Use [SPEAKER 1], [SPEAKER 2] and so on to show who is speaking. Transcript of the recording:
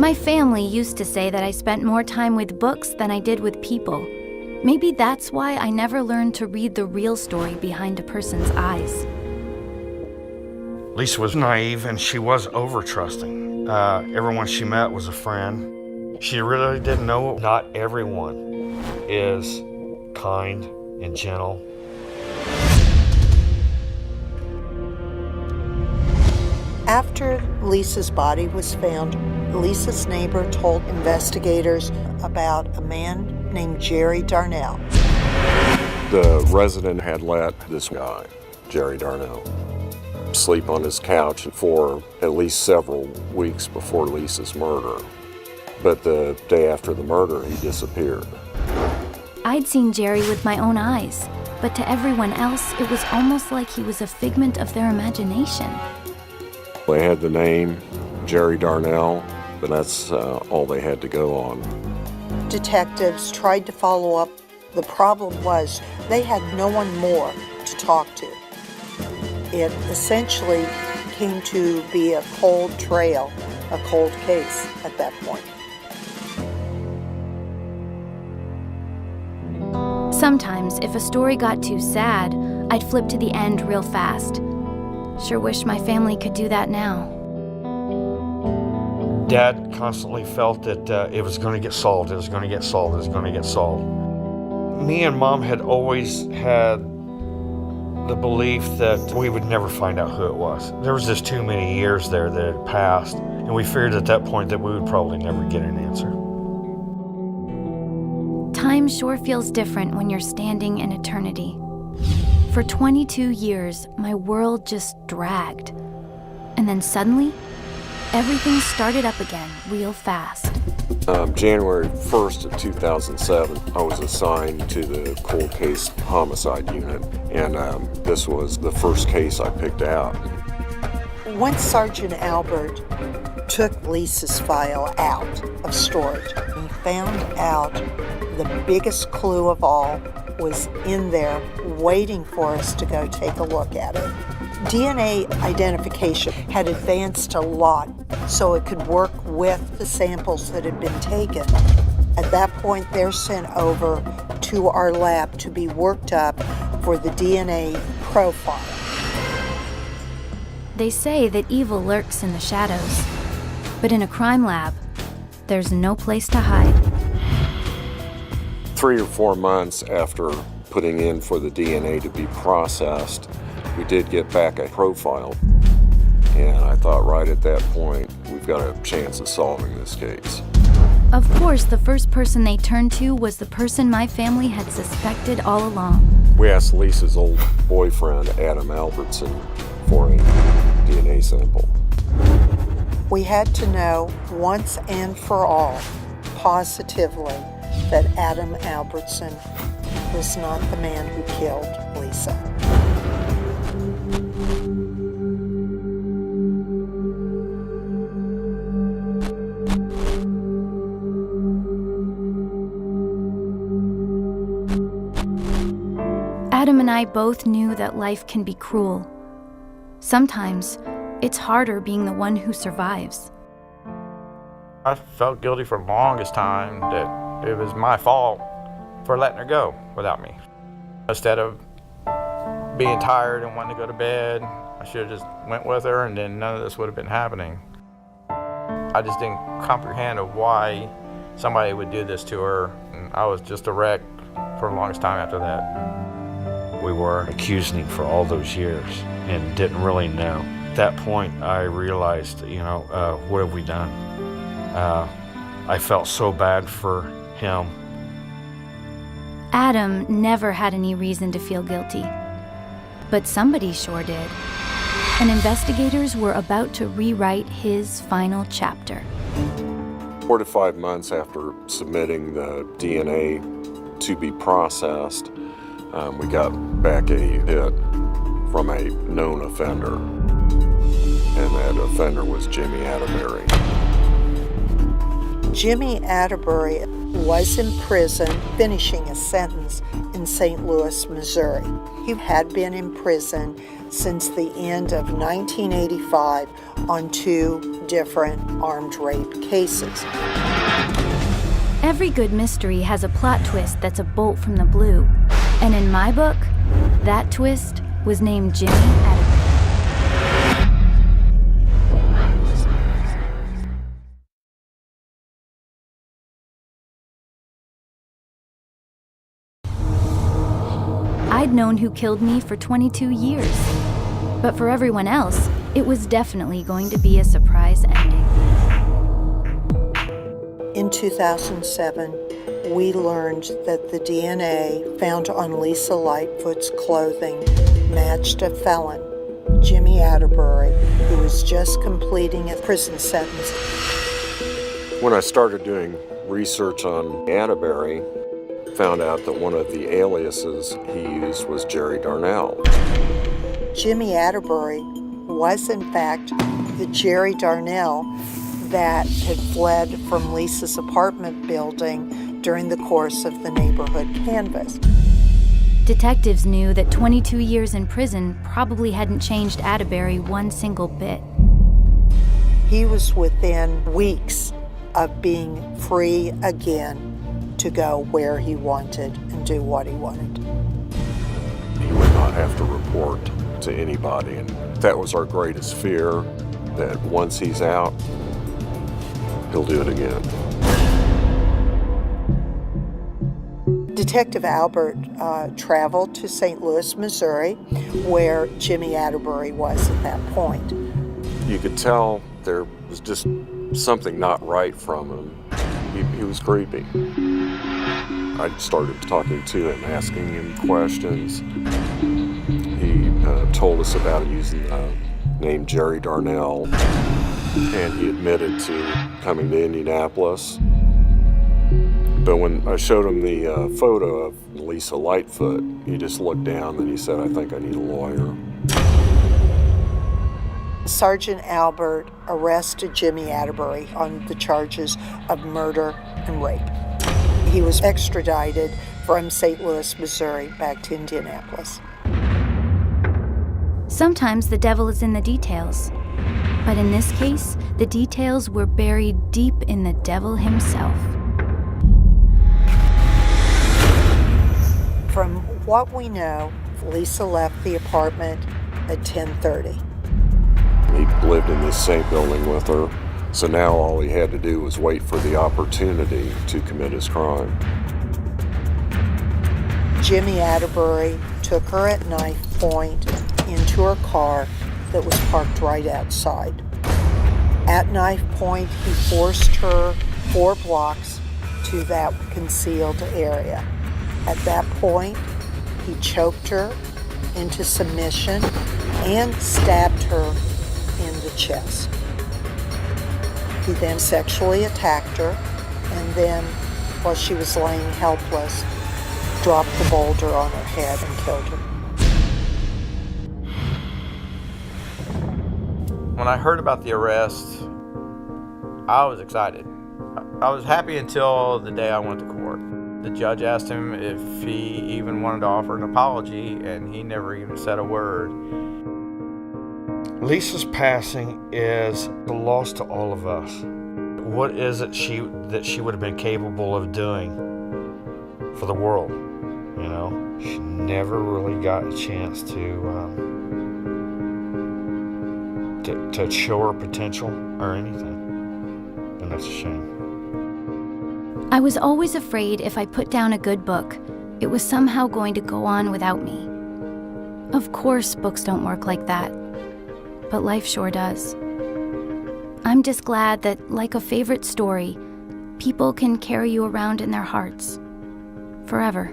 [SPEAKER 1] My family used to say that I spent more time with books than I did with people. Maybe that's why I never learned to read the real story behind a person's eyes.
[SPEAKER 2] Lisa was naive and she was over-trusting. Everyone she met was a friend. She really didn't know not everyone is kind and gentle.
[SPEAKER 3] After Lisa's body was found, Lisa's neighbor told investigators about a man named Jerry Darnell.
[SPEAKER 4] The resident had let this guy, Jerry Darnell, sleep on his couch for at least several weeks before Lisa's murder. But the day after the murder, he disappeared.
[SPEAKER 1] I'd seen Jerry with my own eyes, but to everyone else, it was almost like he was a figment of their imagination.
[SPEAKER 4] They had the name Jerry Darnell, but that's all they had to go on.
[SPEAKER 3] Detectives tried to follow up. The problem was they had no one more to talk to. It essentially came to be a cold trail, a cold case at that point.
[SPEAKER 1] Sometimes, if a story got too sad, I'd flip to the end real fast. Sure wish my family could do that now.
[SPEAKER 2] Dad constantly felt that it was going to get solved, it was going to get solved, it was going to get solved. Me and Mom had always had the belief that we would never find out who it was. There was just too many years there that had passed, and we feared at that point that we would probably never get an answer.
[SPEAKER 1] Time sure feels different when you're standing in eternity. For 22 years, my world just dragged. And then suddenly, everything started up again real fast.
[SPEAKER 4] January 1st of 2007, I was assigned to the cold case homicide unit, and this was the first case I picked out.
[SPEAKER 3] Once Sergeant Albert took Lisa's file out of storage, he found out the biggest clue of all was in there waiting for us to go take a look at it. DNA identification had advanced a lot so it could work with the samples that had been taken. At that point, they're sent over to our lab to be worked up for the DNA profile.
[SPEAKER 1] They say that evil lurks in the shadows, but in a crime lab, there's no place to hide.
[SPEAKER 4] 3 or 4 months after putting in for the DNA to be processed, we did get back a profile, and I thought right at that point, we've got a chance of solving this case.
[SPEAKER 1] Of course, the first person they turned to was the person my family had suspected all along.
[SPEAKER 4] We asked Lisa's old boyfriend, Adam Albertson, for a DNA sample.
[SPEAKER 3] We had to know once and for all, positively, that Adam Albertson was not the man who killed Lisa.
[SPEAKER 1] Adam and I both knew that life can be cruel. Sometimes, it's harder being the one who survives.
[SPEAKER 5] I felt guilty for the longest time that it was my fault for letting her go without me. Instead of being tired and wanting to go to bed, I should have just went with her and then none of this would have been happening. I just didn't comprehend of why somebody would do this to her. And I was just a wreck for the longest time after that.
[SPEAKER 2] We were accusing him for all those years and didn't really know. At that point, I realized, what have we done? I felt so bad for him.
[SPEAKER 1] Adam never had any reason to feel guilty, but somebody sure did. And investigators were about to rewrite his final chapter.
[SPEAKER 4] 4 to 5 months after submitting the DNA to be processed, we got back a hit from a known offender, and that offender was Jimmy Atterbury.
[SPEAKER 3] Jimmy Atterbury was in prison finishing a sentence in St. Louis, Missouri. He had been in prison since the end of 1985 on 2 different armed rape cases.
[SPEAKER 1] Every good mystery has a plot twist that's a bolt from the blue. And in my book, that twist was named Jimmy Atterbury. I'd known who killed me for 22 years. But for everyone else, it was definitely going to be a surprise ending.
[SPEAKER 3] In 2007, we learned that the DNA found on Lisa Lightfoot's clothing matched a felon, Jimmy Atterbury, who was just completing a prison sentence.
[SPEAKER 4] When I started doing research on Atterbury, found out that one of the aliases he used was Jerry Darnell.
[SPEAKER 3] Jimmy Atterbury was, in fact, the Jerry Darnell that had fled from Lisa's apartment building during the course of the neighborhood canvass.
[SPEAKER 1] Detectives knew that 22 years in prison probably hadn't changed Atterbury one single bit.
[SPEAKER 3] He was within weeks of being free again to go where he wanted and do what he wanted.
[SPEAKER 4] He would not have to report to anybody, and that was our greatest fear, that once he's out, he'll do it again.
[SPEAKER 3] Detective Albert traveled to St. Louis, Missouri, where Jimmy Atterbury was at that point.
[SPEAKER 4] You could tell there was just something not right from him. He was creepy. I started talking to him, asking him questions. He told us about using the name Jerry Darnell, and he admitted to coming to Indianapolis. But when I showed him the photo of Lisa Lightfoot, he just looked down and he said, "I think I need a lawyer."
[SPEAKER 3] Sergeant Albert arrested Jimmy Atterbury on the charges of murder and rape. He was extradited from St. Louis, Missouri, back to Indianapolis.
[SPEAKER 1] Sometimes the devil is in the details. But in this case, the details were buried deep in the devil himself.
[SPEAKER 3] From what we know, Lisa left the apartment at 10:30.
[SPEAKER 4] He lived in this same building with her, so now all he had to do was wait for the opportunity to commit his crime.
[SPEAKER 3] Jimmy Atterbury took her at knife point into her car that was parked right outside. At knife point, he forced her 4 blocks to that concealed area. At that point, he choked her into submission and stabbed her in the chest. He then sexually attacked her, and then, while she was laying helpless, dropped the boulder on her head and killed her.
[SPEAKER 5] When I heard about the arrest, I was excited. I was happy until the day I went to court. The judge asked him if he even wanted to offer an apology, and he never even said a word.
[SPEAKER 2] Lisa's passing is a loss to all of us. What is it that she would have been capable of doing for the world? You know, she never really got a chance to show her potential or anything, and that's a shame.
[SPEAKER 1] I was always afraid if I put down a good book, it was somehow going to go on without me. Of course, books don't work like that, but life sure does. I'm just glad that, like a favorite story, people can carry you around in their hearts forever.